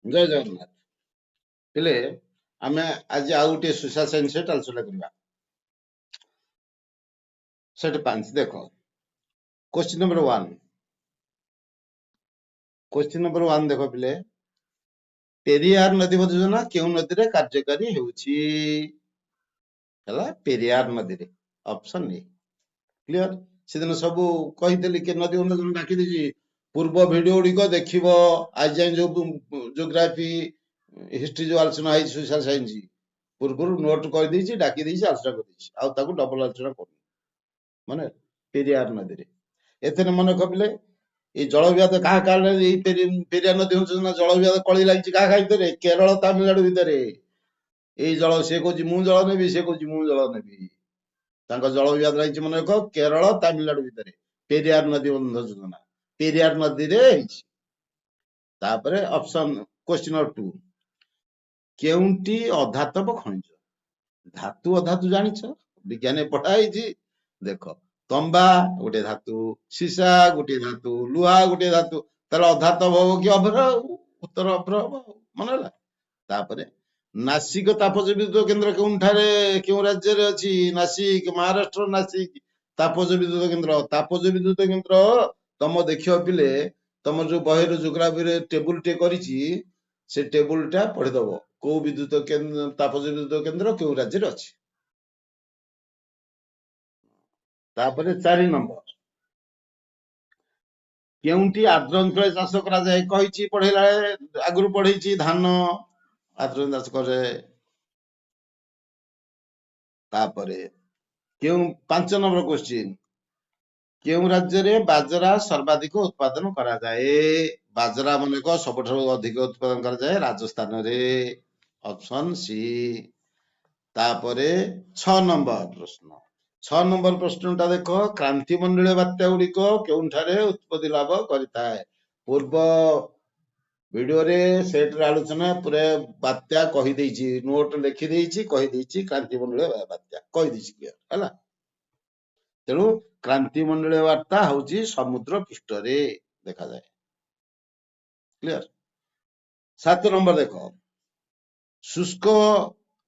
ଜୟ ଜଗନ୍ନାଥ। ହେଲେ ଆମେ ଆଜି ଆଉ ଗୋଟିଏ ସୋସିଆଲ ସାଇନ୍ସ ଆଲୋଚନା କରିବା। ସେଠି 5 ଦେଖ। Question number 1। କ୍ୱେଶ୍ଚିନ୍ ନମ୍ବର 1 ଦେଖ ପିଲେ। ପେରିୟାର ନଦୀବନ୍ଧ ଯୋଜନା କେଉଁ ନଦୀରେ କାର୍ଯ୍ୟକାରୀ ହେଉଛି? ହେଲା ପେରିୟାର ନଦୀରେ। ଅପସନ ଏ। କ୍ଲିୟର? ସେଦିନ ସବୁ କହିଥିଲି କି ନଦୀବନ୍ଧ ଯୋଜନା ଡାକି ଦେଇଛି। ପୂର୍ବ ଭିଡିଓ ଗୁଡିକ ଦେଖିବ। ଆଜି ଯାଏଁ ଯୋଉ ଜିଓଗ୍ରାଫି ହିଷ୍ଟ୍ରି ଯୋଉ ଆଲୋଚନା ହେଇଛି ସୋସିଆଲ ସାଇନ୍ସ ପୂର୍ବରୁ ନୋଟ କରିଦେଇଛି, ଡାକି ଦେଇଛି, ଆଲୋଚନା କରିଦେଇଛି। ଆଉ ତାକୁ ଡବଲ ଆଲୋଚନା କରୁନି। ମାନେ ପେରିୟାର ନଦୀରେ। ଏଥିରେ ମନେ ରଖିଲେ ଏଇ ଜଳ ବିବାଦ କାହା କାରଣରେ ଏଇ ପେରିୟାର ନଦୀ ଯୋଜନା ଜଳ ବିବାଦ କଳି ଲାଗିଛି କାହା ଭିତରେ? କେରଳ ତାମିଲନାଡୁ ଭିତରେ। ଏଇ ଜଳ ସେ କହୁଛି ମୁଁ ଜଳ ନେବି, ସେ କହୁଛି ମୁଁ ଜଳ ନେବି। ତାଙ୍କ ଜଳ ବିବାଦ ଲାଗିଛି ମନେ ରଖ କେରଳ ତାମିଲନାଡୁ ଭିତରେ। ପେରିୟାର ନଦୀ ବନ୍ଧ ଯୋଜନା ପେରିୟାର ନଦୀରେ ହେଇଛି। ତାପରେ ଅପସନ କ୍ୱେଶ୍ଚିନ୍ ନମ୍ବର 2। କେଉଁଟି ଅଧାତବ ଖଣିଜ? ଧାତୁ ଅଧାତୁ ଜାଣିଛ, ବିଜ୍ଞାନରେ ପଢା ହେଇଛି। ଦେଖ ତମ୍ବା ଗୋଟେ ଧାତୁ, ସୀସା ଗୋଟେ ଧାତୁ, ଲୁହା ଗୋଟେ ଧାତୁ। ତାହେଲେ ଅଧାତବ ହବ କି ଅଭ୍ର? ଉତ୍ତର ଅଭ୍ର ହବ। ମନେ ହେଲା। ତାପରେ ନାସିକ ତାପଜ ବିଦ୍ୟୁତ କେନ୍ଦ୍ର କେଉଁଠାରେ କେଉଁ ରାଜ୍ୟରେ ଅଛି? ନାସିକ, ମହାରାଷ୍ଟ୍ର ନାସିକ ତାପଜ ବିଦ୍ୟୁତ କେନ୍ଦ୍ର। ତାପଜ ବିଦ୍ୟୁତ କେନ୍ଦ୍ର ତମ ଦେଖିବ ପିଲେ, ତମର ଯୋଉ ବହିର ଜିଓଗ୍ରାଫିରେ ଟେବୁଲ ଟେ କରିଛି, ସେ ଟେବୁଲ ଟା ପଢିଦବ। କୋଉ ବିଦ୍ୟୁତ କେନ୍ଦ୍ର, ତାପଜ ବିଦ୍ୟୁତ କେନ୍ଦ୍ର କେଉଁ ରାଜ୍ୟରେ ଅଛି। ତାପରେ 4 ନମ୍ବର। କେଉଁଠି ଆର୍ଦ୍ର ଅଞ୍ଚଳରେ ଚାଷ କରାଯାଏ? କହିଛି ପଢେଇଲା ଆଗରୁ ପଢେଇଛି ଧାନ ଆର୍ଦ୍ର ଚାଷ କରାଯାଏ। ତାପରେ କେଉଁ 5 ନମ୍ବର କ୍ୱେଶ୍ଚିନ୍। କେଉଁ ରାଜ୍ୟରେ ବାଜରା ସର୍ବାଧିକ ଉତ୍ପାଦନ କରାଯାଏ? ବାଜରା ମନେକ ସବୁଠାରୁ ଅଧିକ ଉତ୍ପାଦନ କରାଯାଏ ରାଜସ୍ଥାନରେ। Option C. ତାପରେ 6 ନମ୍ବର ପ୍ରଶ୍ନ। 6 ନମ୍ବର ପ୍ରଶ୍ନଟା ଦେଖ। କ୍ରାନ୍ତି ମଣ୍ଡଳୀୟ ବାତ୍ୟା ଗୁଡିକ କେଉଁଠାରେ ଉତ୍ପତ୍ତି ଲାଭ କରିଥାଏ? ପୂର୍ବ ଭିଡିଓରେ ସେଟର ଆଲୋଚନା ପୁରା ବାତ୍ୟା କହିଦେଇଛି, ନୋଟ ଲେଖିଦେଇଛି, କହିଦେଇଛି କ୍ରାନ୍ତି ମଣ୍ଡଳୀୟ ବାତ୍ୟା କହିଦେଇଛି କ୍ଲିୟର ହେଲା। ତେଣୁ କ୍ରାନ୍ତି ମଣ୍ଡଳୀୟ ବାର୍ତ୍ତା ହଉଛି ସମୁଦ୍ର ପୃଷ୍ଠରେ ଦେଖାଯାଏ। କ୍ଲିୟର? 7 ନମ୍ବର ଦେଖ। ଶୁଷ୍କ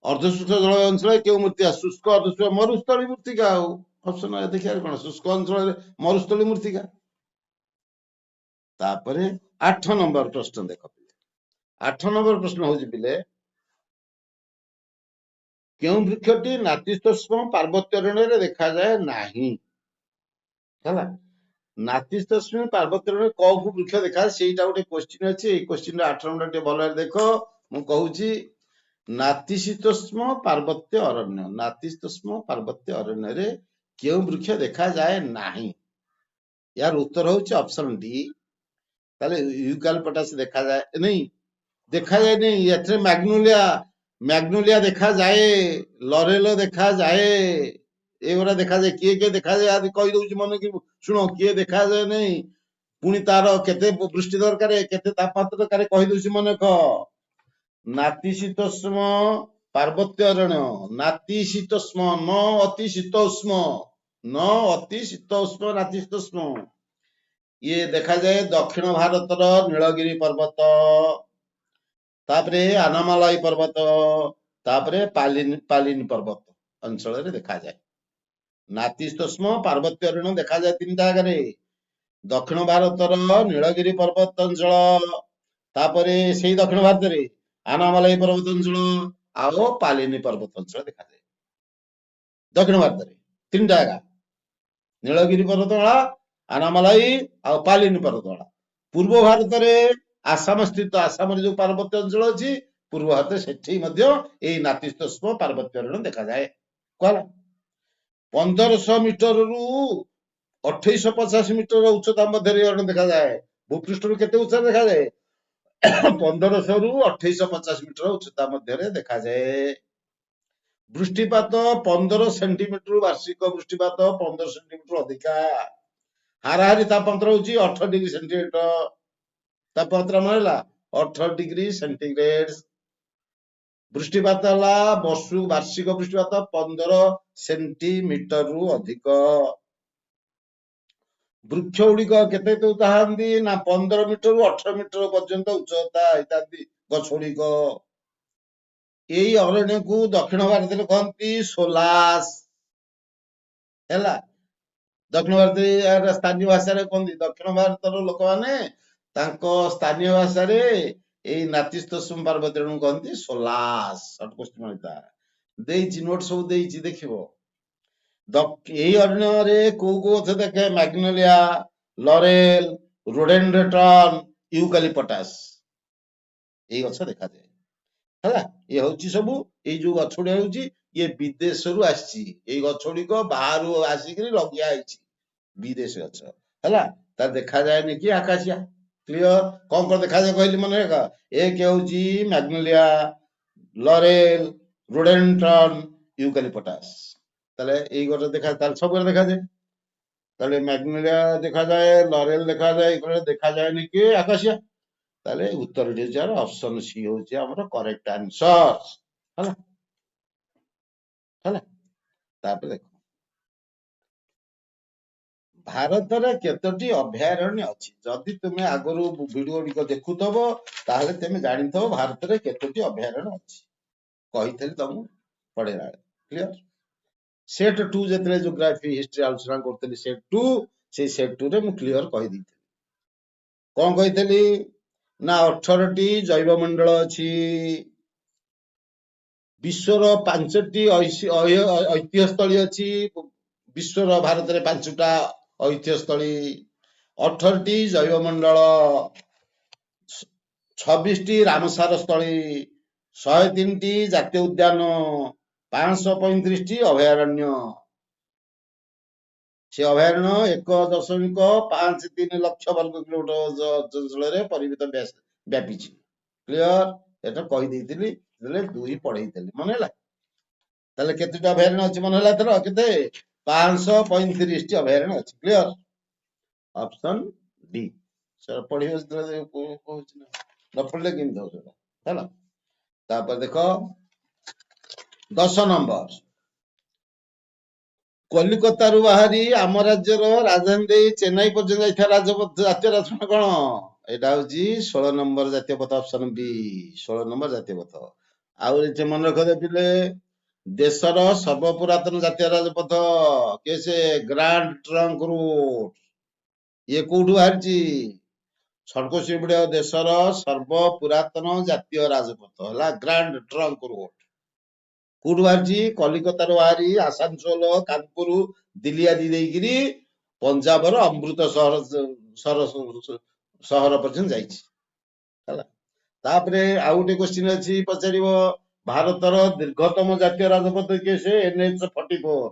ଅର୍ଦ୍ଧଶୁଷ୍କ ଜଳବାୟୁ ଅଞ୍ଚଳରେ କେଉଁ ମୃତ୍ତିକା? ଶୁଷ୍କ ଅର୍ଦ୍ଧଶୁଷ୍କ ମରୁସ୍ଥଳୀ ମୃତ୍ତିକା। ଆଉ ଅପସନ ଦେଖିବା କଣ? ଶୁଷ୍କ ଅଞ୍ଚଳରେ ମରୁସ୍ଥଳୀ ମୃତ୍ତିକା। ତାପରେ 8 ନମ୍ବର ପ୍ରଶ୍ନ ଦେଖ। 8 ନମ୍ବର ପ୍ରଶ୍ନ ହଉଛି ପିଲେ, କେଉଁ ବୃକ୍ଷଟି ନାତିଶୀତୋଷ୍ଣ ପାର୍ବତ୍ୟ ଅରଣ୍ୟରେ ଦେଖାଯାଏ ନାହିଁ? ହେଲା, ନାତିଶୀତୋଷ୍ଣ ପାର୍ବତ୍ୟ ଅରଣ୍ୟରେ କୋଉ ବୃକ୍ଷ ଦେଖାଯାଏ? ସେଇଟା ଗୋଟେ କ୍ୱେଶ୍ଚିନ୍ ଅଛି। ଏଇ କ୍ୱେଶ୍ଚିନ୍ 8 ନମ୍ବର ଟିକେ ଭଲରେ ଦେଖ। ମୁଁ କହୁଛି ନାତିଶୀତୋଷ୍ଣ ପାର୍ବତ୍ୟ ଅରଣ୍ୟ। ନାତିଶୀତୋଷ୍ଣ ପାର୍ବତ୍ୟ ଅରଣ୍ୟରେ କେଉଁ ବୃକ୍ଷ ଦେଖାଯାଏ ନାହିଁ? ଏହାର ଉତ୍ତର ହଉଛି ଅପସନ ଡି। ତାହେଲେ ୟୁକାଲିପଟାସ ଦେଖାଯାଏ ନାହିଁ। ଦେଖାଯାଏ ନାହିଁ। ଏଥିରେ ମ୍ୟାଗ୍ନୋଲିଆ ଦେଖାଯାଏ, ଲରେଲ ଦେଖାଯାଏ, ଏଗୁରା ଦେଖାଯାଏ। କିଏ କିଏ ଦେଖାଯାଏ ଆଜି କହିଦଉଛି ମନେ କି ଶୁଣ। କିଏ ଦେଖାଯାଏ ନାହିଁ, ପୁଣି ତାର କେତେ ବୃଷ୍ଟି ଦରକାର, କେତେ ତାପମାତ୍ରା ଦରକାର କହିଦଉଛି ମନେ ରଖ। ନାତିଶୀତୋଷ୍ଣ ପାର୍ବତ୍ୟ ଅରଣ୍ୟ, ନାତିଶୀତୋଷ୍ଣ, ନ ଅତି ଶୀତୋଷ୍ଣ, ନ ଅତି ଶୀତୋଷ୍ଣ, ନାତିଶୀତୋଷ୍ଣ। ଇଏ ଦେଖାଯାଏ ଦକ୍ଷିଣ ଭାରତର ନୀଳଗିରି ପର୍ବତ, ତାପରେ ଆନାମାଲାଇ ପର୍ବତ, ତାପରେ ପାଲିନ ପର୍ବତ ଅଞ୍ଚଳରେ ଦେଖାଯାଏ। ନାତିଶୀତୋଷ୍ଣ ପାର୍ବତ୍ୟ ଅରଣ୍ୟ ଦେଖାଯାଏ 3 ଜାଗାରେ। ଦକ୍ଷିଣ ଭାରତର ନୀଳଗିରି ପର୍ବତ ଅଞ୍ଚଳ, ତାପରେ ସେଇ ଦକ୍ଷିଣ ଭାରତରେ ଆନାମାଲାଇ ପର୍ବତ ଅଞ୍ଚଳ, ଆଉ ପାଲିନି ପର୍ବତ ଅଞ୍ଚଳ ଦେଖାଯାଏ। ଦକ୍ଷିଣ ଭାରତରେ 3 ଜାଗା, ନୀଳଗିରି ପର୍ବତମାଳା, ଆନାମାଲାଇ ଆଉ ପାଲିନି ପର୍ବତମାଳା। ପୂର୍ବ ଭାରତରେ ଆସାମ ସ୍ଥିତ, ଆସାମରେ ଯୋଉ ପାର୍ବତ୍ୟ ଅଞ୍ଚଳ ଅଛି, ପୂର୍ବ ଭାରତରେ ସେଠି ମଧ୍ୟ ଏଇ ନାତିଶୀତୋଷ୍ଣ ପାର୍ବତ୍ୟ ଅରଣ୍ୟ ଦେଖାଯାଏ। କହିଲା 1500 ମିଟରରୁ 2850 ମିଟର ଉଚ୍ଚତା ମଧ୍ୟରେ ଅରଣ୍ୟ ଦେଖାଯାଏ। ଭୂପୃଷ୍ଠରୁ କେତେ ଉଚ୍ଚତା ଦେଖାଯାଏ? 1500 ରୁ 2850 ମିଟର ଉଚ୍ଚତା ମଧ୍ୟରେ ଦେଖାଯାଏ। ବୃଷ୍ଟିପାତ 15 ସେଣ୍ଟିମିଟର, ବାର୍ଷିକ ବୃଷ୍ଟିପାତ 15 ସେଣ୍ଟିମିଟର ଅଧିକା। ହାରାହାରି ତାପମାତ୍ରା ହଉଛି 18 ଡିଗ୍ରୀ ସେଣ୍ଟିଗ୍ରେଡ। ତାପମାତ୍ରା ମାନେ ହେଲା 18 ଡିଗ୍ରୀ ସେଣ୍ଟିଗ୍ରେଡ। ବୃଷ୍ଟିପାତ ହେଲା ବାର୍ଷିକ ବୃଷ୍ଟିପାତ 15 ସେଣ୍ଟିମିଟରରୁ ଅଧିକ। ବୃକ୍ଷ ଗୁଡିକ କେତେ ଉଚ୍ଚତା ହେଇଥାନ୍ତି ନା 15 ମିଟରରୁ 18 ମିଟର ପର୍ଯ୍ୟନ୍ତ ଉଚ୍ଚତା ହେଇଥାନ୍ତି। ଗଛ ଗୁଡିକ ଏଇ ଅରଣ୍ୟକୁ ଦକ୍ଷିଣ ଭାରତରେ କହନ୍ତି ସୋଲାସ ହେଲା। ଦକ୍ଷିଣ ଭାରତରେ ଏହାର ସ୍ଥାନୀୟ ଭାଷାରେ କହନ୍ତି, ଦକ୍ଷିଣ ଭାରତର ଲୋକମାନେ ତାଙ୍କ ସ୍ଥାନୀୟ ଭାଷାରେ ଏଇ ନାତିସ୍ତୋଷ୍ମ ପାର୍ବତ୍ୟକୁ କହନ୍ତି ସୋଲାସ। ଦେଇଛି ନୋଟ ସବୁ ଦେଇଛି ଦେଖିବ। ଏଇ ଅରଣ୍ୟରେ କୋଉ କୋଉ ଗଛ ଦେଖେ? ମ୍ୟାଗ୍ନୋଲିଆ, ଲରେଲ, ରୋଡେନଡ୍ରଟନ, ୟୁକାଲିପଟାସ, ଏଇ ଗଛ ଦେଖାଯାଏ ହେଲା। ଇଏ ହଉଛି ସବୁ, ଏଇ ଯୋଉ ଗଛ ଗୁଡିକ ହଉଛି ଇଏ ବିଦେଶରୁ ଆସିଛି। ଏଇ ଗଛ ଗୁଡିକ ବାହାରୁ ଆସିକିରି ଲଗିଆ ହେଇଛି, ବିଦେଶୀ ଗଛ ହେଲା। ତାର ଦେଖାଯାଏନି କି ଆକାଶିଆ। କ୍ଲିୟର? କଣ କଣ ଦେଖାଯାଏ କହିଲି ମନେ ରଖ। ଏକ ହଉଛି ମ୍ୟାଗ୍ନୋଲିଆ, ଲରେଲ, ରୋଡେନଡ୍ରଟନ, ୟୁକାଲିପଟାସ। ତାହେଲେ ଏଇ ଗଛ ତାହେଲେ ସବୁବେଳେ ଦେଖାଯାଏ। ତାହେଲେ ମ୍ୟାଗ୍ନୋଲିଆ ଦେଖାଯାଏ, ଲରେଲ ଦେଖାଯାଏ, ଏଗୁଡା ଦେଖାଯାଏନି କି ଆକାଶିଆ। ତାହେଲେ ଉତ୍ତରଟି ହଉଛି ଆମର ଅପସନ ସି ହଉଛି ଆମର କରେକ୍ଟ ଆନ୍ସର ହେଲା। ହେଲା, ତାପରେ ଦେଖ ଭାରତରେ କେତୋଟି ଅଭୟାରଣ୍ୟ ଅଛି? ଯଦି ତୁମେ ଆଗରୁ ଭିଡିଓ ଗୁଡିକ ଦେଖୁଥିବ ତାହେଲେ ତୁମେ ଜାଣିଥିବ ଭାରତରେ କେତୋଟି ଅଭୟାରଣ୍ୟ ଅଛି। କହିଥିଲି ତମକୁ ପଢେଇଲା ବେଳେ। କ୍ଲିୟର? ସେଟ୍ 2 ଯେତେବେଳେ ଜିଓଗ୍ରାଫି ହିଷ୍ଟ୍ରି ଆଲୋଚନା କରୁଥିଲି, ସେଟ୍ 2, ସେଇ ସେଟ୍ 2 ରେ ମୁଁ କ୍ଲିୟର କହିଦେଇଥିଲି। କଣ କହିଥିଲି ନା 18ଟି ଜୈବମଣ୍ଡଳ ଅଛି। ବିଶ୍ୱର 5ଟି ଐତିହ୍ୟସ୍ଥଳୀ ଅଛି। ବିଶ୍ୱର ଭାରତରେ 5ଟା ଐତିହ୍ୟସ୍ଥଳୀ, 18ଟି ଜୈବମଣ୍ଡଳ, 26ଟି ରାମସାର ସ୍ଥଳୀ, 103ଟି ଜାତୀୟ ଉଦ୍ୟାନ, 535ଟି ଅଭୟାରଣ୍ୟ। ସେ ଅଭୟାରଣ୍ୟ 1.53 ଲକ୍ଷ ବର୍ଗ କିଲୋମିଟର ଅଞ୍ଚଳରେ ପରିମିତ ବ୍ୟାପିଛି। କ୍ଲିୟର? এটা କହିଦେଇଥିଲି, ଯେତେବେଳେ 2 ପଢେଇଥିଲି, ମନେ ହେଲା। ତାହେଲେ କେତେଟା ଅଭୟାରଣ୍ୟ ଅଛି ମନେ ହେଲା ଏଥର? କେତେ? 535ଟି ଅଭୟାରଣ୍ୟ ଅଛି। କ୍ଲିୟର? Option D. ସେଟା ପଢିବ ଯେତେବେଳେ କହୁଛି ନା, ନ ପଢିଲେ କେମିତି ହବ ସେଟା ହେଲା। ତାପରେ ଦେଖ 10 ନମ୍ବର, କଲିକତାରୁ ବାହାରି ଆମ ରାଜ୍ୟର ରାଜଧାନୀ ଦେଇ ଚେନ୍ନାଇ ପର୍ଯ୍ୟନ୍ତ ଯାଇଥିବା ରାଜପଥ, ଜାତୀୟ ରାଜପଥ କଣ? ଏଇଟା ହଉଛି 16 ନମ୍ବର ଜାତୀୟ ପଥ, ଅପସନ ବି 16 ନମ୍ବର ଜାତୀୟ ପଥ। ଆଉ ଏଠି ମନେ ରଖ ପିଲେ, ଦେଶର ସର୍ବପୁରାତନ ଜାତୀୟ ରାଜପଥ କିଏ? ସେ ଗ୍ରାଣ୍ଡ ଟ୍ରଙ୍କ ରୋଡ। ଇଏ କୋଉଠୁ ବାହାରିଛି? ସର୍କୋସିପିଡ ଦେଶର ସର୍ବପୁରାତନ ଜାତୀୟ ରାଜପଥ ହେଲା ଗ୍ରାଣ୍ଡ ଟ୍ରଙ୍କ ରୋଡ। କୋଉଠୁ ବାହାରିଛି? କଲିକତାରୁ ବାହାରି ଆସାନସୋଲ, କାନପୁର, ଦିଲ୍ଲୀ ଆଦି ଦେଇକିରି ପଞ୍ଜାବର ଅମୃତସର ସହର ପର୍ଯ୍ୟନ୍ତ ଯାଇଛି ହେଲା। ତାପରେ ଆଉ ଗୋଟେ କ୍ୱେଶ୍ଚିନ୍ ଅଛି, ପଚାରିବ ଭାରତର ଦୀର୍ଘତମ ଜାତୀୟ ରାଜପଥ କିଏ? ସେ NH-44।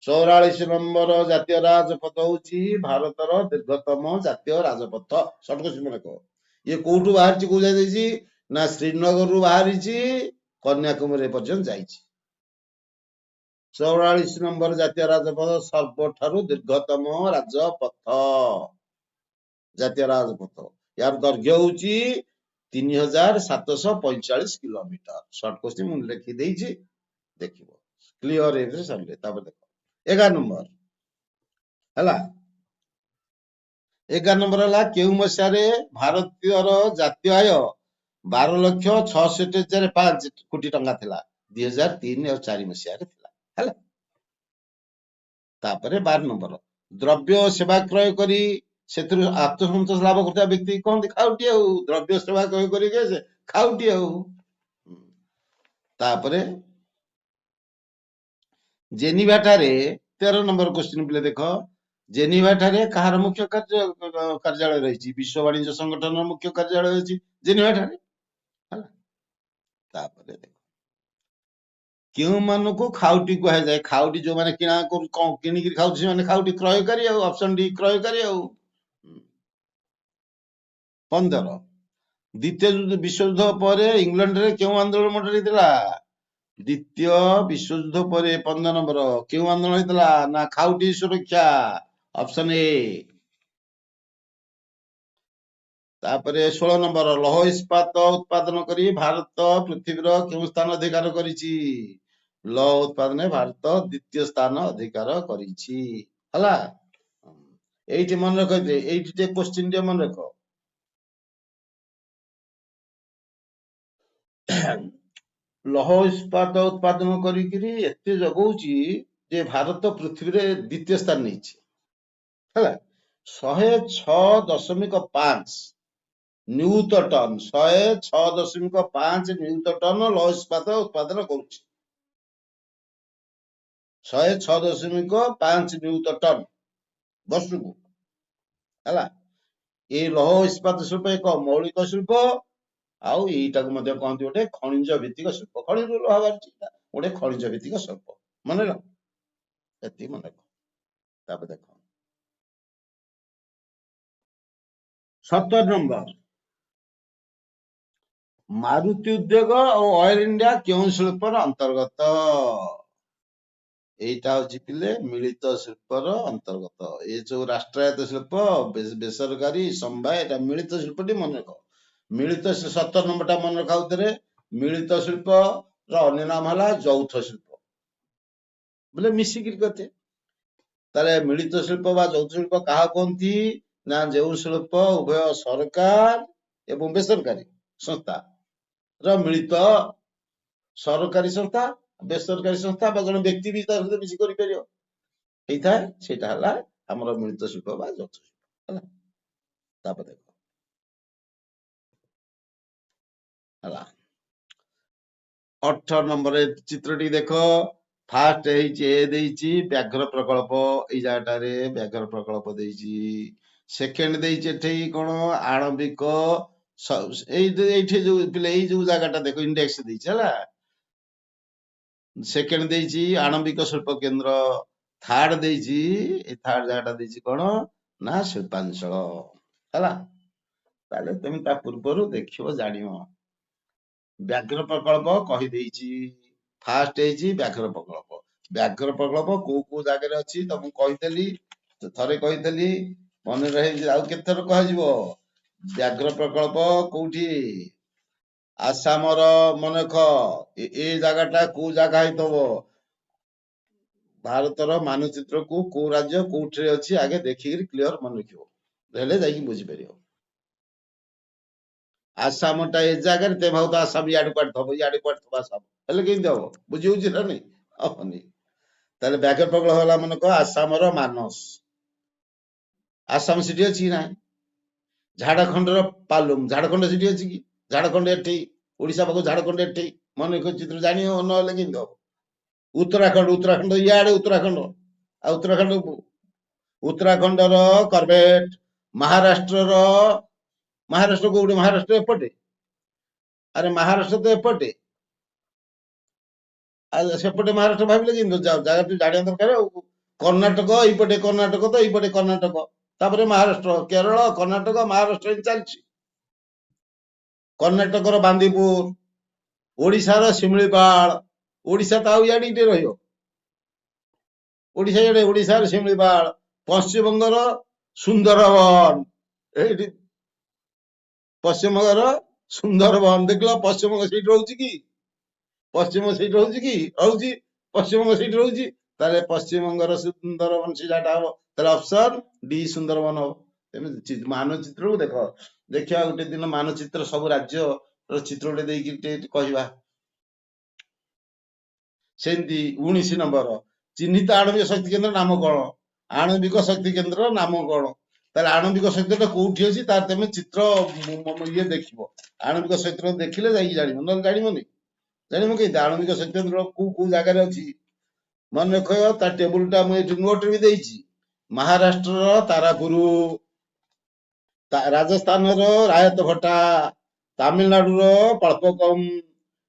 44 ନମ୍ବର ଜାତୀୟ ରାଜପଥ ହଉଛି ଭାରତର ଦୀର୍ଘତମ ଜାତୀୟ ରାଜପଥ। ସର୍ଟକଟ ମନେ କହ। ଇଏ କୋଉଠୁ ବାହାରିଛି, କୋଉ ଯାଏ ଯାଇଛି? ନା ଶ୍ରୀନଗରରୁ ବାହାରିଛି କନ୍ୟାକୁମାରୀ ପର୍ଯ୍ୟନ୍ତ ଯାଇଛି। 44 ନମ୍ବର ଜାତୀୟ ରାଜପଥ ସର୍ବଠାରୁ ଦୀର୍ଘତମ ରାଜପଥ, ଜାତୀୟ ରାଜପଥ। ଏହାର ଦୈର୍ଘ୍ୟ ହଉଛି 3745 କିଲୋମିଟର। ସର୍ଟ କୋଶ୍ଚିନ୍ ମୁଁ ଲେଖିଦେଇଛି, ଦେଖିବ। କ୍ଲିୟର ଏଥିରେ ସରିଲେ। ତାପରେ ଦେଖ 11 ନମ୍ବର ହେଲା। 11 ନମ୍ବର ହେଲା, କେଉଁ ମସିହାରେ ଭାରତୀୟର ଜାତୀୟ ଆୟ 12,66,500 କୋଟି ଟଙ୍କା ଥିଲା? 2003 ଆଉ 4 ମସିହାରେ ଥିଲା ହେଲା। ତାପରେ 12 ନମ୍ବର, ଦ୍ରବ୍ୟ ସେବା କ୍ରୟ କରି ସେଥିରୁ ଆତ୍ମସନ୍ତୋଷ ଲାଭ କରୁଥିବା ବ୍ୟକ୍ତି କହନ୍ତି ଖାଉଟି। ଆଉ ଦ୍ରବ୍ୟ ସେବା କ୍ରୟ କରିକି ସେ ଖାଉଟି ଆଉ। ତାପରେ ଜେନିଭା ଠାରେ 13 ନମ୍ବର କ୍ୱେଶ୍ଚିନ୍ ପିଲେ ଦେଖ, ଜେନିଭା ଠାରେ କାହାର ମୁଖ୍ୟ କାର୍ଯ୍ୟାଳୟ ରହିଛି? ବିଶ୍ୱ ବାଣିଜ୍ୟ ସଂଗଠନର ମୁଖ୍ୟ କାର୍ଯ୍ୟାଳୟ ଅଛି ଜେନିଭା ଠାରେ ହେଲା। ତାପରେ ଦେଖ, କେଉଁମାନଙ୍କୁ ଖାଉଟି କୁହାଯାଏ? ଖାଉଟି ଯୋଉମାନେ କିଣା କିଣିକିରି ଖାଉଛି ସେମାନେ ଖାଉଟି, କ୍ରୟକାରୀ ଆଉ। ଅପସନ ଡି କ୍ରୟକାରୀ ଆଉ। 15, ଦ୍ୱିତୀୟ ବିଶ୍ୱଯୁଦ୍ଧ ପରେ ଇଂଲଣ୍ଡରେ କେଉଁ ଆନ୍ଦୋଳନ ମଡେଲ ହେଇଥିଲା? ଦ୍ୱିତୀୟ ବିଶ୍ୱଯୁଦ୍ଧ ପରେ 15 ନମ୍ବର କେଉଁ ଆନ୍ଦୋଳନ ହେଇଥିଲା? ନା ଖାଉଟି ସୁରକ୍ଷା, ଅପସନ ଏ। ତାପରେ 16 ନମ୍ବର, ଲୌହ ଇସ୍ପାତ ଉତ୍ପାଦନ କରି ଭାରତ ପୃଥିବୀର କେଉଁ ସ୍ଥାନ ଅଧିକାର କରିଛି? ଲୌହ ଉତ୍ପାଦନରେ ଭାରତ 2ୟ ସ୍ଥାନ ଅଧିକାର କରିଛି ହେଲା। ଏଇଠି ମନେ ରଖ, ଏଇଠି ଟିକେ କ୍ୱେଶ୍ଚିନ୍ ଟିକେ ମନେ ରଖ। ଲୌହ ଇସ୍ପାତ ଉତ୍ପାଦନ କରିକିରି ଏତେ ଜଗଉଛି ଯେ ଭାରତ ପୃଥିବୀରେ ଦ୍ୱିତୀୟ ସ୍ଥାନ ନେଇଛି ହେଲା। 106.5 ନିୟୁତ ଟନ 106.5 ନିୟୁତ ଟନ ଲୌହ ଇସ୍ପାତ ଉତ୍ପାଦନ କରୁଛି। 106.5 ନିୟୁତ ଟନ ବର୍ଷକୁ ହେଲା। ଏଇ ଲୌହ ଇସ୍ପାତ ଶିଳ୍ପ ଏକ ମୌଳିକ ଶିଳ୍ପ, ଆଉ ଏଇଟାକୁ ମଧ୍ୟ କହନ୍ତି ଗୋଟେ ଖଣିଜ ଭିତ୍ତିକ ଶିଳ୍ପ। ଖଣିଜ ଲୌହ ବାହାରିଛି, ଗୋଟେ ଖଣିଜ ଭିତ୍ତିକ ଶିଳ୍ପ। ମନେ ରଖ, ଏତିକି ମନେ ରଖ। ତାପରେ ଦେଖ 17 ନମ୍ବର, ମାରୁତି ଉଦ୍ୟୋଗ ଆଉ ଅଏଲ ଇଣ୍ଡିଆ କେଉଁ ଶିଳ୍ପର ଅନ୍ତର୍ଗତ? এইটা হচ্ছে পিলে মিলিত শিল্পর অন্তর্গত। এই যে রাষ্ট্রায়ত্ত শিল্প বেসরকারি সমবায় এটা মিলিত শিল্পটি মনে রাখ। মিলিত 17 নম্বরটা মনে রাখা উত্তরে মিলিত শিল্প ଅନ୍ୟ ନାମ ହେଲା ଯୌଥ ଶିଳ୍ପ ବୋଲେ ମିଶିକିରି କରିଛେ। ତାହେଲେ ମିଳିତ ଶିଳ୍ପ ବା ଯୌଥ ଶିଳ୍ପ କାହା କୁହନ୍ତି ନା ଯେଉଁ ଶିଳ୍ପ ଉଭୟ ସରକାର ଏବଂ ବେସରକାରୀ ସଂସ୍ଥା ର ମିଳିତ, ସରକାରୀ ସଂସ୍ଥା ବେସରକାରୀ ସଂସ୍ଥା ବା ଜଣେ ବ୍ୟକ୍ତି ବି ତା ସହିତ ମିଶି କରିପାରିବ, ହେଇଥାଏ ସେଇଟା ହେଲା ଆମର ମିଳିତ ଶିଳ୍ପ ବା ଯୌଥ ଶିଳ୍ପ ହେଲା। ତାପରେ ଦେଖ ହେଲା 18 ନମ୍ବର ଚିତ୍ରଟି ଦେଖ। ଫାର୍ଷ୍ଟ ହେଇଛି ଏ ଦେଇଛି ବ୍ୟାଘ୍ର ପ୍ରକଳ୍ପ, ଏଇ ଜାଗାଟାରେ ବ୍ୟାଘ୍ର ପ୍ରକଳ୍ପ ଦେଇଛି। ସେକେଣ୍ଡ ଦେଇଛି ଏଠି କଣ ଆଣବିକ, ଏଇଠି ଯୋଉ ପିଲେ ଏଇ ଯୋଉ ଜାଗାଟା ଦେଖ ଇଣ୍ଡେକ୍ସ ଦେଇଛି ହେଲା। ସେକେଣ୍ଡ ଦେଇଛି ଆଣବିକ ଶିଳ୍ପ କେନ୍ଦ୍ର। ଥାର୍ଡ ଦେଇଛି, ଏଇ ଥାର୍ଡ ଜାଗାଟା ଦେଇଛି କଣ ନା ଶିଳ୍ପାଞ୍ଚଳ ହେଲା। ତାହେଲେ ତମେ ତା ପୂର୍ବରୁ ଦେଖିବ ଜାଣିବ। ବ୍ୟାଘ୍ର ପ୍ରକଳ୍ପ କହିଦେଇଛି, ଫାର୍ଷ୍ଟ ହେଇଛି ବ୍ୟାଘ୍ର ପ୍ରକଳ୍ପ। ବ୍ୟାଘ୍ର ପ୍ରକଳ୍ପ କୋଉ କୋଉ ଜାଗାରେ ଅଛି ତମକୁ କହିଥିଲି, ଥରେ କହିଥିଲି, ମନେ ରହି ଆଉ କେତେଥର କୁହାଯିବ। ବ୍ୟାଘ୍ର ପ୍ରକଳ୍ପ କୋଉଠି ଆସାମର, ମନେଖ ଏ ଜାଗାଟା କୋଉ ଜାଗା ହେଇଥିବ ଭାରତର ମାନଚିତ୍ରକୁ କୋଉ ରାଜ୍ୟ କୋଉଠିରେ ଅଛି ଆଗେ ଦେଖିକିରି କ୍ଲିୟର ମନେ ରଖିବ, ହେଲେ ଯାଇକି ବୁଝିପାରିବ। ଆସାମଟା ଏ ଜାଗାରେ ତେବେ ଭାବ ଆସାମ ଇଆଡେ କୁଆଡେ ଥବ, ଇଆଡେ କୁଆଡେ ଥବ ଆସାମ, ହେଲେ କେମିତି ହବ? ବୁଝି ହଉଛି ନା ନାଇଁ? ହବନି। ତାହେଲେ ବ୍ୟାଘ୍ର ପ୍ରକଳ୍ପ ହେଲା ମନେ କହ ଆସାମର ମାନସ, ଆସାମ ସେଠି ଅଛି କି ନାହିଁ? ଝାଡଖଣ୍ଡର ପାଲୁମ, ଝାଡଖଣ୍ଡ ସେଠି ଅଛି କି? ଝାଡଖଣ୍ଡ ଏଠି, ଓଡିଶା ପାଖକୁ ଝାଡଖଣ୍ଡ ଏଠି, ମନେ ଚିତ୍ର ଜାଣିବ, ନହେଲେ କେମିତି ହବ? ଉତ୍ତରାଖଣ୍ଡ, ଉତ୍ତରାଖଣ୍ଡ ଇଆଡେ ଉତ୍ତରାଖଣ୍ଡ, ଆଉ ଉତ୍ତରାଖଣ୍ଡର କରବେଟ, ମହାରାଷ୍ଟ୍ରର, ମହାରାଷ୍ଟ୍ର କୋଉଠି? ମହାରାଷ୍ଟ୍ର ଏପଟେ, ଆରେ ମହାରାଷ୍ଟ୍ର ତ ଏପଟେ, ଆଉ ସେପଟେ ମହାରାଷ୍ଟ୍ର ଭାବିଲେ କିନ୍ତୁ ଜାଗା ଜାଣିବା ଦରକାର ଆଉ। କର୍ଣ୍ଣାଟକ ଏଇପଟେ, କର୍ଣ୍ଣାଟକ ତ ଏଇପଟେ କର୍ଣ୍ଣାଟକ, ତାପରେ ମହାରାଷ୍ଟ୍ର, କେରଳ, କର୍ଣ୍ଣାଟକ, ମହାରାଷ୍ଟ୍ର ଏମିତି ଚାଲିଛି। କର୍ଣ୍ଣାଟକର ବାନ୍ଦିପୁର, ଓଡିଶାର ଶିମିଳିପାଳ, ଓଡିଶା ତ ଆଉ ଇଆଡେ ଟିକେ ରହିବ, ଓଡିଶା ଇଆଡେ, ଓଡିଶାର ଶିମିଳିପାଳ, ପଶ୍ଚିମବଙ୍ଗର ସୁନ୍ଦରବନ, ଏଇଠି ପଶ୍ଚିମବଙ୍ଗର ସୁନ୍ଦରବନ, ଦେଖିଲ ପଶ୍ଚିମବଙ୍ଗ ସେଇଠି ରହୁଛି କି? ପଶ୍ଚିମବଙ୍ଗ ସେଇଠି ରହୁଛି କି? ରହୁଛି, ପଶ୍ଚିମବଙ୍ଗ ସେଇଠି ରହୁଛି। ତାହେଲେ ପଶ୍ଚିମବଙ୍ଗର ସୁନ୍ଦରବନ ସେ ଜାଗାଟା ହବ, ତାହେଲେ ଅପସନ ଡି ସୁନ୍ଦରବନ ହବ। ଏମିତି ମାନଚିତ୍ରକୁ ଦେଖ, ଦେଖିବା ଗୋଟେ ଦିନ ମାନଚିତ୍ର ସବୁ ରାଜ୍ୟର ଚିତ୍ର ଗୋଟେ ଦେଇକି ଟିକେ କହିବା। ସେମିତି 19 ନମ୍ବର, ଚିହ୍ନିତ ଆଣବିକ ଶକ୍ତି କେନ୍ଦ୍ର ନାମ କଣ? ଆଣବିକ ଶକ୍ତି କେନ୍ଦ୍ରର ନାମ କଣ? ତାହେଲେ ଆଣବିକ ଶକ୍ତିଟା କୋଉଠି ଅଛି ତାର ତମେ ଚିତ୍ର ଇଏ ଦେଖିବ। ଆଣବିକ ଶକ୍ତି ଦେଖିଲେ ଯାଇକି ଜାଣିବ, ନହେଲେ ଜାଣିବନି। ଜାଣିବ କେମିତି ଆଣବିକ ଶକ୍ତି କେନ୍ଦ୍ର କୋଉ କୋଉ ଜାଗାରେ ଅଛି? ମନେ ରଖ, ତା ଟେବୁଲଟା ମୁଁ ଏଠି ନୋଟରେ ବି ଦେଇଛି। ମହାରାଷ୍ଟ୍ରର ତାରାପୁର, ରାଜସ୍ଥାନର ରାୟତଭଟ୍ଟା, ତାମିଲନାଡୁର ପଳ୍ପକମ,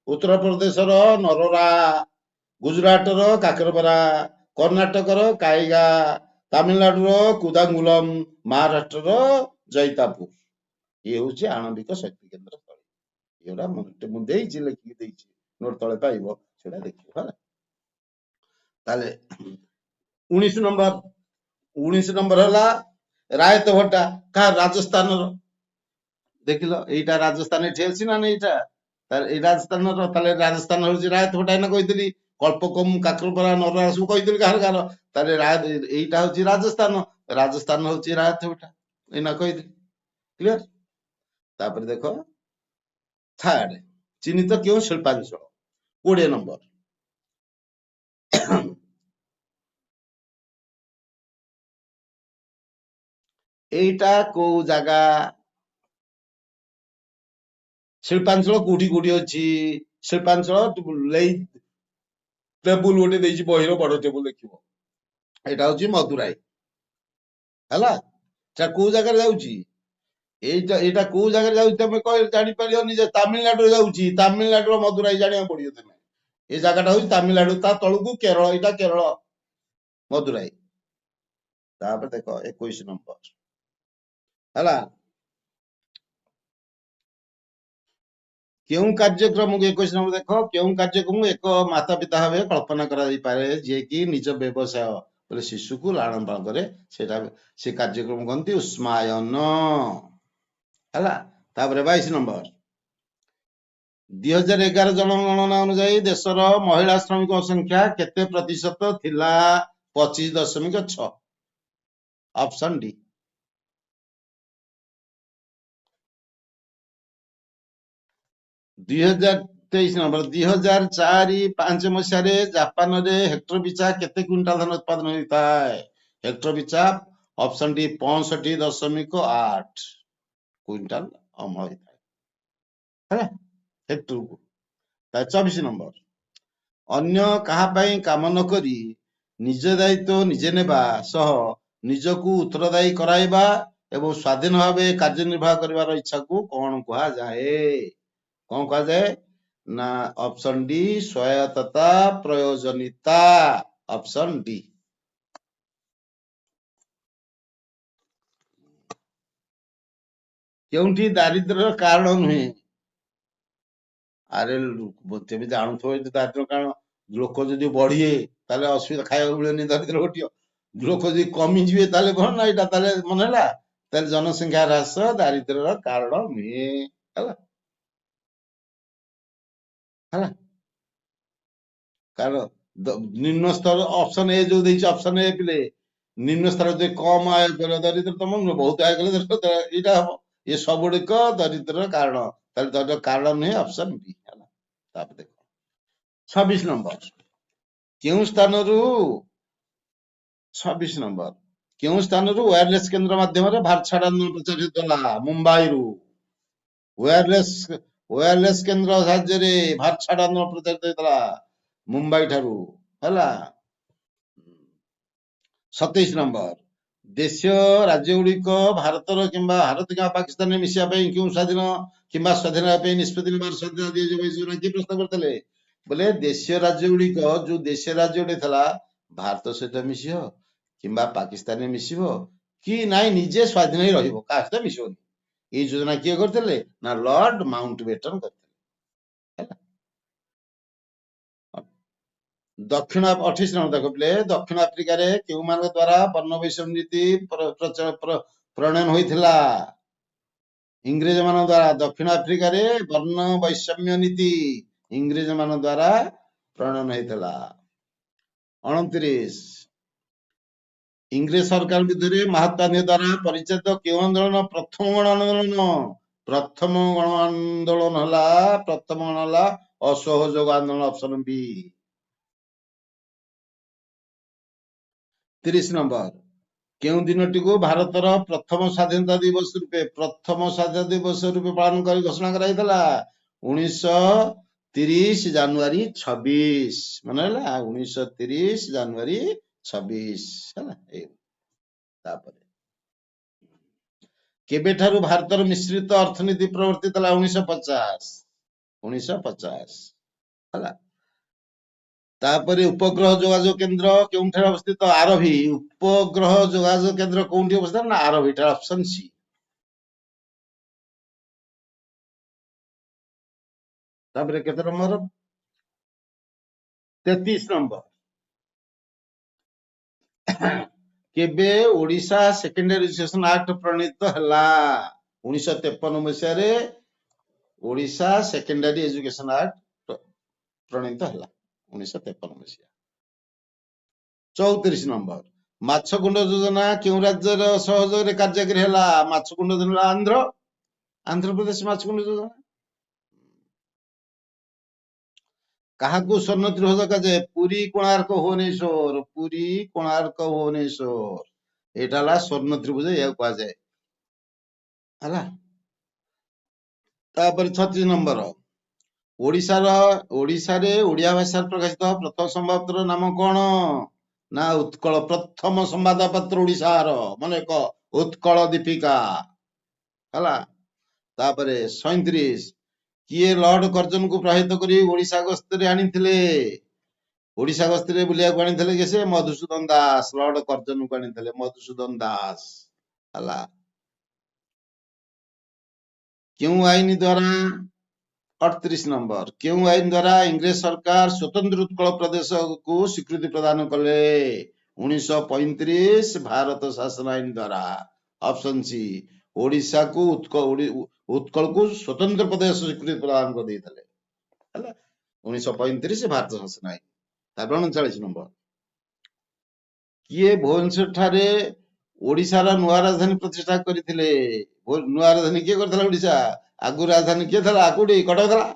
ଉତ୍ତରପ୍ରଦେଶର ନରୋରା, ଗୁଜରାଟର କାକରପରା, କର୍ଣ୍ଣାଟକର କାଇଗା, ତାମିଲନାଡୁର କୁଦାଙ୍ଗୁଲମ, ମହାରାଷ୍ଟ୍ରର ଜୈତାପୁର। ଇଏ ହଉଛି ଆଣବିକ ଶକ୍ତି କେନ୍ଦ୍ର ସ୍ଥଳୀ। ଏଗୁଡା ମୁଁ ଦେଇଛି, ଲେଖିକି ଦେଇଛି, ନୋଟ ତଳେ ପାଇବ, ସେଟା ଦେଖିବ ହେଲା। ତାହେଲେ 19 ନମ୍ବର, 19 ନମ୍ବର ହେଲା ରାୟତଭଟ୍ଟା, କାହା? ରାଜସ୍ଥାନର। ଦେଖିଲ ଏଇଟା ରାଜସ୍ଥାନ ଏଠି ଅଛି ନା ଏଇଟା, ତାହେଲେ ଏଇ ରାଜସ୍ଥାନର, ତାହେଲେ ରାଜସ୍ଥାନ ହଉଛି ରାୟତଭଟ୍ଟା, ଏଇନା କହିଥିଲି। କଳ୍ପକମ, କାକରପରା, ନରୋରା ସବୁ କହିଥିଲି କାହାର କାହାର। ତାହେଲେ ଏଇଟା ହଉଛି ରାଜସ୍ଥାନ, ରାଜସ୍ଥାନ ହଉଛି ରାୟତଭଟ୍ଟା, ଏଇନା କହିଥିଲି, କ୍ଲିୟର। ତାପରେ ଦେଖ ଥାର୍ଡ ଚିହ୍ନିତ କେଉଁ ଶିଳ୍ପାଞ୍ଚଳ? 20 ନମ୍ବର। এইটা କୋଉ ଜାଗା? ଶିଳ୍ପାଞ୍ଚଳ କୋଉଠି କୋଉଠି ଅଛି? ଶିଳ୍ପାଞ୍ଚଳ ଟେବୁଲ ଗୋଟେ ଦେଇଛି, ବହିର ବଡ ଟେବୁଲ ଦେଖିବ। ଏଇଟା ହଉଛି ମଦୁରାଇ ହେଲା। ଏଟା କୋଉ ଜାଗାରେ ଯାଉଛି? ଏଇଟା କୋଉ ଜାଗାରେ ଯାଉଛି ତମେ ଜାଣିପାରିବନି ଯେ ତାମିଲନାଡୁରେ ଯାଉଛି। ତାମିଲନାଡୁର ମଦୁରାଇ ଜାଣିବାକୁ ପଡିବ ତମେ। ଏ ଜାଗାଟା ହଉଛି ତାମିଲନାଡୁ, ତା ତଳକୁ କେରଳ, ଏଇଟା କେରଳ ମଦୁରାଇ। ତାପରେ ଦେଖ 21 ନମ୍ବର ହେଲା। କେଉଁ କାର୍ଯ୍ୟକ୍ରମକୁ 21 ନମ୍ବର ଦେଖ, କେଉଁ କାର୍ଯ୍ୟକ୍ରମକୁ ଏକ ମାତା ପିତା ଭାବେ କଳ୍ପନା କରାଯାଇପାରେ ଯିଏକି ନିଜ ବ୍ୟବସାୟ ବୋଲେ ଶିଶୁକୁ ଲାଳନ ପାଳନ କରେ, ସେଟା ସେ କାର୍ଯ୍ୟକ୍ରମ କହନ୍ତି ଉଷ୍ମାୟନ ହେଲା। ତାପରେ 22 ନମ୍ବର 2011 ଜନଗଣନା ଅନୁଯାୟୀ ଦେଶର ମହିଳା ଶ୍ରମିକ ସଂଖ୍ୟା କେତେ ପ୍ରତିଶତ ଥିଲା? 25.6। Option D. 2023 ନମ୍ବର 2004-5 ମସିହାରେ ଜାପାନରେ ହେକ୍ଟର ପିଛା କେତେ କ୍ୱିଣ୍ଟାଲ ଧାନ ଉତ୍ପାଦନ ହୋଇଥାଏ? ହେକ୍ଟର ପିଛା ଅପସନ ଡି 65.8 କ୍ୱିଣ୍ଟାଲ ଅମଳ ହୋଇଥାଏ ହେଲା ହେକ୍ଟରକୁ। 24 ନମ୍ବର ଅନ୍ୟ କାହା ପାଇଁ କାମ ନ କରି ନିଜ ଦାୟିତ୍ୱ ନିଜେ ନେବା ସହ ନିଜକୁ ଉତ୍ତରଦାୟୀ କରାଇବା ଏବଂ ସ୍ୱାଧୀନ ଭାବେ କାର୍ଯ୍ୟନିର୍ବାହ କରିବାର ଇଚ୍ଛାକୁ କଣ କୁହାଯାଏ? କଣ କୁହାଯାଏ? ନା ଅପସନ ଡି ସ୍ୱାୟତ୍ତତା ପ୍ରୟୋଜନିତା। Option D. କେଉଁଠି ଦାରିଦ୍ର୍ୟର କାରଣ ନୁହେଁ? ଆରେ ତେବେ ଜାଣୁଥିବ ଦାରିଦ୍ର୍ୟ କାରଣ। ଲୋକ ଯଦି ବଢିବେ ତାହେଲେ ଅସୁବିଧା, ଖାଇବାକୁ ମିଳେନି, ଦାରିଦ୍ର୍ୟ ଘଟିବ। ଲୋକ ଯଦି କମିଯିବେ ତାହେଲେ କଣ ନା, ଏଇଟା ତାହେଲେ ମନେ ହେଲା। ତାହେଲେ ଜନସଂଖ୍ୟା ହ୍ରାସ ଦାରିଦ୍ର୍ୟର କାରଣ ନୁହେଁ ହେଲା। ହେଲା କାରଣ ନିମ୍ନ ସ୍ତର ଅପସନ ଏ ଯୋଉ ଦେଇଛି, ଅପସନ ଏ ପିଲେ ନିମ୍ନ ସ୍ତର ଯଦି କମ ଆୟ କରିବ ଦରିଦ୍ର ତମ ନୁହେଁ, ବହୁତ ଆୟ କଲେ ଏଇଟା ହବ। ଏ ସବୁଗୁଡ଼ିକ ଦରିଦ୍ରର କାରଣ, ତାହେଲେ ଦରିଦ୍ର କାରଣ ନୁହେଁ, ଅପସନ ବି ହେଲା। ତାପରେ ଦେଖ 26 ନମ୍ବର କେଉଁ ସ୍ଥାନରୁ 26 ନମ୍ବର କେଉଁ ସ୍ଥାନରୁ ୱାୟାରଲେସ୍ କେନ୍ଦ୍ର ମାଧ୍ୟମରେ ଭାରତ ଛାଡ ଆନ୍ଦୋଳନ ପ୍ରଚାରିତ ହେଲା? ମୁମ୍ବାଇରୁ ୱାୟାରଲେସ୍ କେନ୍ଦ୍ର ସାହାଯ୍ୟରେ ଭାରତ ଛାଡ ଆନ୍ଦୋଳନ ପ୍ରଚାରିତ ହେଇଥିଲା ମୁମ୍ବାଇ ଠାରୁ ହେଲା। 27 ନମ୍ବର ଦେଶୀୟ ରାଜ୍ୟ ଗୁଡିକ ଭାରତର କିମ୍ବା ପାକିସ୍ତାନରେ ମିଶିବା ପାଇଁ କେଉଁ ସ୍ୱାଧୀନ କିମ୍ବା ସ୍ୱାଧୀନ ହେବା ପାଇଁ ନିଷ୍ପତ୍ତି ନେବାର ସ୍ୱାଧୀନତା ଦିଆଯିବ କିଏ ପ୍ରସ୍ତାବ କରିଥିଲେ? ବୋଲେ ଦେଶୀୟ ରାଜ୍ୟ ଗୁଡିକ, ଯୋଉ ଦେଶୀୟ ରାଜ୍ୟ ଗୋଟେ ଥିଲା, ଭାରତ ସହିତ ମିଶିବ କିମ୍ବା ପାକିସ୍ତାନରେ ମିଶିବ କି ନାଇଁ ନିଜେ ସ୍ୱାଧୀନ ହେଇ ରହିବ, କାହା ସହିତ ମିଶିବନି। ଏଇ ଯୋଜନା କିଏ କରିଥିଲେ? ନା ଲର୍ଡ ମାଉଣ୍ଟବେଟନ କରିଥିଲେ। ଦକ୍ଷିଣ 28 ନମ୍ବର ଦେଖ ପିଲେ, ଦକ୍ଷିଣ ଆଫ୍ରିକାରେ କେଉଁମାନଙ୍କ ଦ୍ୱାରା ବର୍ଣ୍ଣ ବୈଷମ୍ୟ ନୀତି ପ୍ରଣୟନ ହୋଇଥିଲା? ଇଂରେଜ ମାନଙ୍କ ଦ୍ୱାରା। ଦକ୍ଷିଣ ଆଫ୍ରିକାରେ ବର୍ଣ୍ଣ ବୈଷମ୍ୟ ନୀତି ଇଂରେଜ ମାନଙ୍କ ଦ୍ୱାରା ପ୍ରଣୟନ ହେଇଥିଲା। 29 ଇଂରେଜ ସରକାର ବିରୁଦ୍ଧରେ ମହାତ୍ମା ଗାନ୍ଧୀ ଦ୍ୱାରା ପରିଚାଳିତ କେଉଁ ଆନ୍ଦୋଳନ ପ୍ରଥମ ଗଣ ଆନ୍ଦୋଳନ? ପ୍ରଥମ ଗଣ ଆନ୍ଦୋଳନ ହେଲା ଅସହଯୋଗ ଆନ୍ଦୋଳନ। ଅପସନ ବି। 30 ନମ୍ବର କେଉଁ ଦିନଟିକୁ ଭାରତର ପ୍ରଥମ ସ୍ୱାଧୀନତା ଦିବସ ରୂପେ ପାଳନ କରି ଘୋଷଣା କରାଯାଇଥିଲା? 1930 ଜାନୁଆରୀ 26। ମନେ ହେଲା 1930 ଜାନୁଆରୀ 26 ହେଲା। ତାପରେ କେବେଠାରୁ ଭାରତର ମିଶ୍ରିତ ଅର୍ଥନୀତି ପ୍ରବର୍ତ୍ତିତ ହେଲା? 1950 ହେଲା। ତାପରେ ଉପଗ୍ରହ ଯୋଗାଯୋଗ କେନ୍ଦ୍ର କେଉଁଠାରେ ଅବସ୍ଥିତ? ଆରଭି। ଉପଗ୍ରହ ଯୋଗାଯୋଗ କେନ୍ଦ୍ର କୋଉଠି ଅବସ୍ଥିତ? ନା ଆରଭି। ଏଟା ଅପସନ ସି। ତାପରେ କେତେ ନମ୍ବର? 33 ନମ୍ବର କେବେ ଓଡିଶା ସେକେଣ୍ଡାରୀ ଏଜୁକେସନ ଆକ୍ଟ ପ୍ରଣୀତ ହେଲା? 1953 ମସିହାରେ ଓଡିଶା ସେକେଣ୍ଡାରୀ ଏଜୁକେସନ ଆକ୍ଟ ପ୍ରଣୀତ ହେଲା 1953 ମସିହା। 34 ନମ୍ବର ମାଛକୁଣ୍ଡ ଯୋଜନା କେଉଁ ରାଜ୍ୟର ସହଯୋଗରେ କାର୍ଯ୍ୟକାରୀ ହେଲା? ମାଛକୁଣ୍ଡ ଯୋଜନା ଆନ୍ଧ୍ରପ୍ରଦେଶ ମାଛକୁଣ୍ଡ ଯୋଜନା। କାହାକୁ ସ୍ୱର୍ଣ୍ଣ ତ୍ରିଭୁଜ କୁହାଯାଏ? ପୁରୀ କୋଣାର୍କ ଭୁବନେଶ୍ୱର, ପୁରୀ କୋଣାର୍କ ଭୁବନେଶ୍ୱର, ଏଇଟା ହେଲା ସ୍ୱର୍ଣ୍ଣ ତ୍ରିଭୁଜ, ଏହାକୁ କୁହାଯାଏ ହେଲା। ତାପରେ 36 ନମ୍ବର, ଓଡିଶାରେ ଓଡିଆ ଭାଷାରେ ପ୍ରକାଶିତ ପ୍ରଥମ ସମ୍ବାଦପତ୍ର ନାମ କଣ? ନା ଉତ୍କଳ, ପ୍ରଥମ ସମ୍ବାଦପତ୍ର ଓଡିଶାର, ମନେ ରଖ, ଉତ୍କଳ ଦୀପିକା ହେଲା। ତାପରେ 37, କିଏ ଲର୍ଡ କର୍ଜନକୁ ପ୍ରଭାବିତ କରି ଓଡିଶା ଗସ୍ତରେ ଆଣିଥିଲେ? ଓଡିଶା ଗସ୍ତରେ ବୁଲିବାକୁ ଆଣିଥିଲେ କି ସେ? ମଧୁସୂଦନ ଦାସ, ଲର୍ଡ କର୍ଜନକୁ ଆଣିଥିଲେ ମଧୁସୂଦନ ଦାସ ହେଲା। କେଉଁ ଆଇନ ଦ୍ୱାରା 38 ନମ୍ବର, କେଉଁ ଆଇନ ଦ୍ୱାରା ଇଂରେଜ ସରକାର ସ୍ୱତନ୍ତ୍ର ଉତ୍କଳ ପ୍ରଦେଶକୁ ସ୍ୱୀକୃତି ପ୍ରଦାନ କଲେ? 1935 ଭାରତ ଶାସନ ଆଇନ ଦ୍ୱାରା। ଅପସନ ସି, ଓଡିଶାକୁ ଉତ୍କଳକୁ ସ୍ୱତନ୍ତ୍ର ପ୍ରଦେଶ ସ୍ୱୀକୃତି ପ୍ରଦାନ କରିଦେଇଥିଲେ ହେଲା 1935 ଭାରତ ଶାସନ ଆଇନ। ତାପରେ 39 ନମ୍ବର, କିଏ ଭୁବନେଶ୍ୱର ଠାରେ ଓଡିଶାର ନୂଆ ରାଜଧାନୀ ପ୍ରତିଷ୍ଠା କରିଥିଲେ? ନୂଆ ରାଜଧାନୀ କିଏ କରିଥିଲା ଓଡିଶା? ଆଗରୁ ରାଜଧାନୀ କିଏ ଥିଲା? କୋଉଠି? କଟକ ଥିଲା।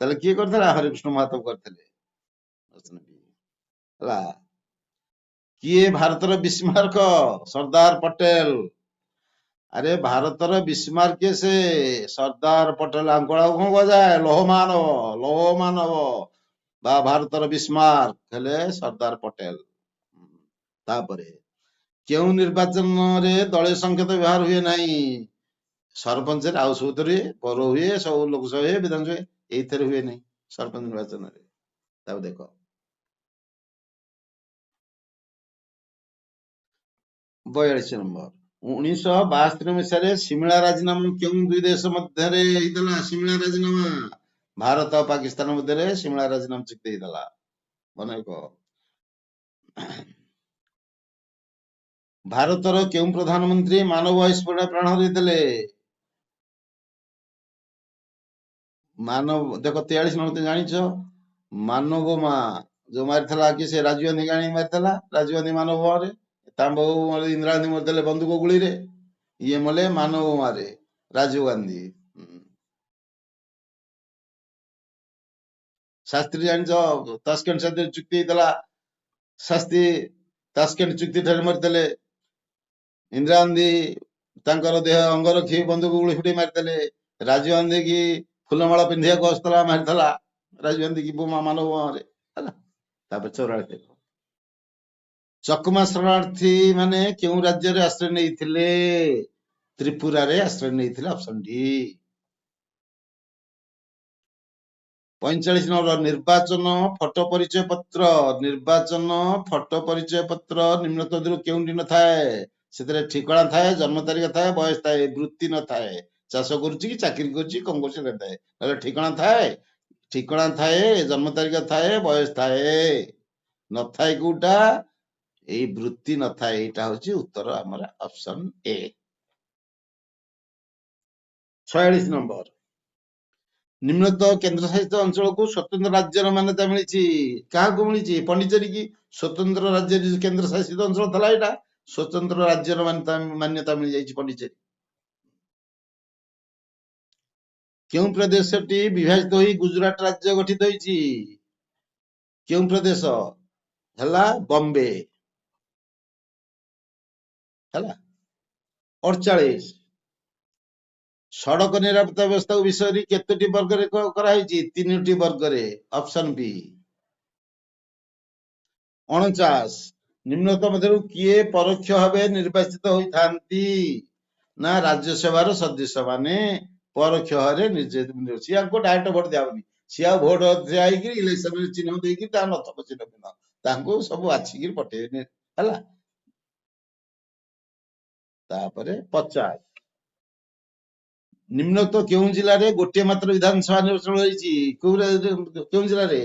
ତାହେଲେ କିଏ କରିଥିଲା? ହରିକୃଷ୍ଣ ମହାଦେବ କରିଥିଲେ ହେଲା। କିଏ ଭାରତର ବିସ୍ମାର୍କ? ସର୍ଦ୍ଦାର ପଟେଲ। ଆରେ ଭାରତର ବିସ୍ମାର୍କ କିଏ? ସେ ସର୍ଦ୍ଦାର ପଟେଲ। ଆଙ୍ଗୁଳାକୁ କଣ କୁହାଯାଏ? ଲୌହମାନବ, ଲୌହମାନବ ବା ଭାରତର ବିସ୍ମାର୍କ ହେଲେ ସର୍ଦ୍ଦାର ପଟେଲ। ତାପରେ କେଉଁ ନିର୍ବାଚନରେ ଦଳୀୟ ସଂକେତ ବ୍ୟବହାର ହୁଏ ନାହିଁ? ସରପଞ୍ଚରେ, ଆଉ ସବୁଥିରେ ପୌର ହୁଏ, ସବୁ ଲୋକସଭା ହୁଏ, ବିଧାନସଭା, ଏଇଥିରେ ହୁଏ ନାହିଁ ସରପଞ୍ଚ ନିର୍ବାଚନରେ। ତାକୁ ଦେଖ 42 ନମ୍ବର, 1972 ମସିହାରେ ସିମଳା ରାଜିନାମା କେଉଁ ଦୁଇ ଦେଶ ମଧ୍ୟରେ ହେଇଥିଲା? ସିମଳା ରାଜିନାମା ଭାରତ ଆଉ ପାକିସ୍ତାନ ମଧ୍ୟରେ ସିମଳା ରାଜିନାମା ଚୁକ୍ତି ହେଇଥିଲା, ମନେ ରଖ। ଭାରତର କେଉଁ ପ୍ରଧାନମନ୍ତ୍ରୀ ମାନବ ବହିଷ୍କରଣ ପ୍ରାଣ ହରାଇଥିଲେ? ମାନବ, ଦେଖ 43 ନମ୍ବର ଜାଣିଛ, ମାନବୋମା ଯୋଉ ମାରିଥିଲା କି ସେ ରାଜୀବ ଗାନ୍ଧୀ ଆଣି ମାରିଥିଲା, ରାଜୀବ ଗାନ୍ଧୀ ମାନବୋମାରେ, ତା ବୋଉ ଇନ୍ଦିରା ଗାନ୍ଧୀ ମରିଥିଲେ ବନ୍ଧୁକ ଗୁଳିରେ, ଇଏ ମଲେ ମାନବୋମାରେ ରାଜୀବ ଗାନ୍ଧୀ। ଶାସ୍ତ୍ରୀ ଜାଣିଛ, ତାସ୍କେଣ୍ଟ ଶାସ୍ତ୍ରୀ ଚୁକ୍ତି ହେଇଥିଲା, ଶାସ୍ତ୍ରୀ ତାସ୍କେଣ୍ଟ ଚୁକ୍ତି ଠାରେ ମରିଥିଲେ। ଇନ୍ଦିରା ଗାନ୍ଧୀ ତାଙ୍କର ଦେହ ଅଙ୍ଗ ରଖି ବନ୍ଧୁକ ଗୁଳି ଫୁଟେଇ ମାରିଥିଲେ। ରାଜୀବ ଗାନ୍ଧୀ କି ଫୁଲମାଳ ପିନ୍ଧିବାକୁ ଆସିଥିଲା, ମାରିଥିଲା ରାଜୀବ ଗାନ୍ଧୀ କି ବୋମା, ମାନବୋମାରେ ହେଲା। ତାପରେ 44, ଚକମା ଶରଣାର୍ଥୀ ମାନେ କେଉଁ ରାଜ୍ୟରେ ଆଶ୍ରୟ ନେଇଥିଲେ? ତ୍ରିପୁରାରେ ଆଶ୍ରୟ ନେଇଥିଲେ, ଅପସନ ଡି। 45 ନମ୍ବର, ନିର୍ବାଚନ ଫଟୋ ପରିଚୟ ପତ୍ର, ନିର୍ବାଚନ ଫଟୋ ପରିଚୟ ପତ୍ର ନିମ୍ନତରୁ କେଉଁଠି ନଥାଏ? ସେଥିରେ ଠିକଣା ଥାଏ, ଜନ୍ମ ତାରିଖ ଥାଏ, ବୟସ ଥାଏ, ବୃତ୍ତି ନଥାଏ। ଚାଷ କରୁଛି କି ଚାକିରି କରୁଛି, କଣ କରୁଛି ଥାଏ। ହେଲେ ଠିକଣା ଥାଏ, ଠିକଣା ଥାଏ, ଜନ୍ମ ତାରିଖ ଥାଏ, ବୟସ ଥାଏ, ନଥାଏ କୋଉଟା? ଏଇ ବୃତ୍ତି ନଥାଏ। ଏଇଟା ହଉଛି ଉତ୍ତର ଆମର ଅପସନ ଏ। 46 ନମ୍ବର, ନିମ୍ନତ କେନ୍ଦ୍ରଶାସିତ ଅଞ୍ଚଳକୁ ସ୍ୱତନ୍ତ୍ର ରାଜ୍ୟର ମାନ୍ୟତା ମିଳିଛି। କାହାକୁ ମିଳିଛି? ପଣ୍ଡିଚେରୀ କି ସ୍ୱତନ୍ତ୍ର ରାଜ୍ୟ, କେନ୍ଦ୍ରଶାସିତ ଅଞ୍ଚଳ ଥିଲା, ଏଇଟା ସ୍ୱତନ୍ତ୍ର ରାଜ୍ୟର ମାନ୍ୟତା ମିଳିଯାଇଛି ପଣ୍ଡିଚେରୀ। କେଉଁ ପ୍ରଦେଶଟି ବିଭାଜିତ ହୋଇ ଗୁଜୁରାଟ ରାଜ୍ୟ ଗଠିତ ହୋଇଛି? କେଉଁ ପ୍ରଦେଶ? ହେଲା ବମ୍ବେ ହେଲା। 48, ସଡ଼କ ନିରାପତ୍ତା ବ୍ୟବସ୍ଥା ବିଷୟରେ କେତୋଟି ବର୍ଗରେ କରାଯାଇଛି? 3ଟି ବର୍ଗରେ, ଅପସନ ବି। 49, ନିମ୍ନତ ମଧ୍ୟରୁ କିଏ ପରୋକ୍ଷ ଭାବେ ନିର୍ବାଚିତ ହୋଇଥାନ୍ତି? ନା ରାଜ୍ୟସଭାର ସଦସ୍ୟ ମାନେ ପରୋକ୍ଷ ଭାବରେ ନିର୍ବାଚିତ। ସିଆକୁ ଡାଇରେକ୍ଟ ଭୋଟ ଦିଆହବନି, ସିଏ ଆଉ ଭୋଟ ଦିଆ ହେଇକି ଇଲେକ୍ସନରେ ଚିହ୍ନ ଦେଇକି ତା ନଥକ ଚିହ୍ନ ପିନ୍ଧ, ତାଙ୍କୁ ସବୁ ବାଛିକିରି ପଠେଇବେ ହେଲା। ତାପରେ 50, ନିମ୍ନୋକ୍ତ କେଉଁ ଜିଲ୍ଲାରେ ଗୋଟିଏ ମାତ୍ର ବିଧାନସଭା ନିର୍ବାଚନ ହୋଇଛି? କେଉଁ ଜିଲ୍ଲାରେ?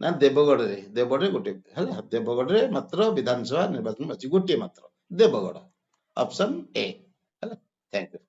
ନା ଦେବଗଡରେ, ଦେବଗଡରେ ଗୋଟେ ହେଲା, ଦେବଗଡରେ ମାତ୍ର ବିଧାନସଭା ନିର୍ବାଚନ ଅଛି, ଗୋଟିଏ ମାତ୍ର, ଦେବଗଡ, ଅପସନ ଏ ହେଲା। Thank you.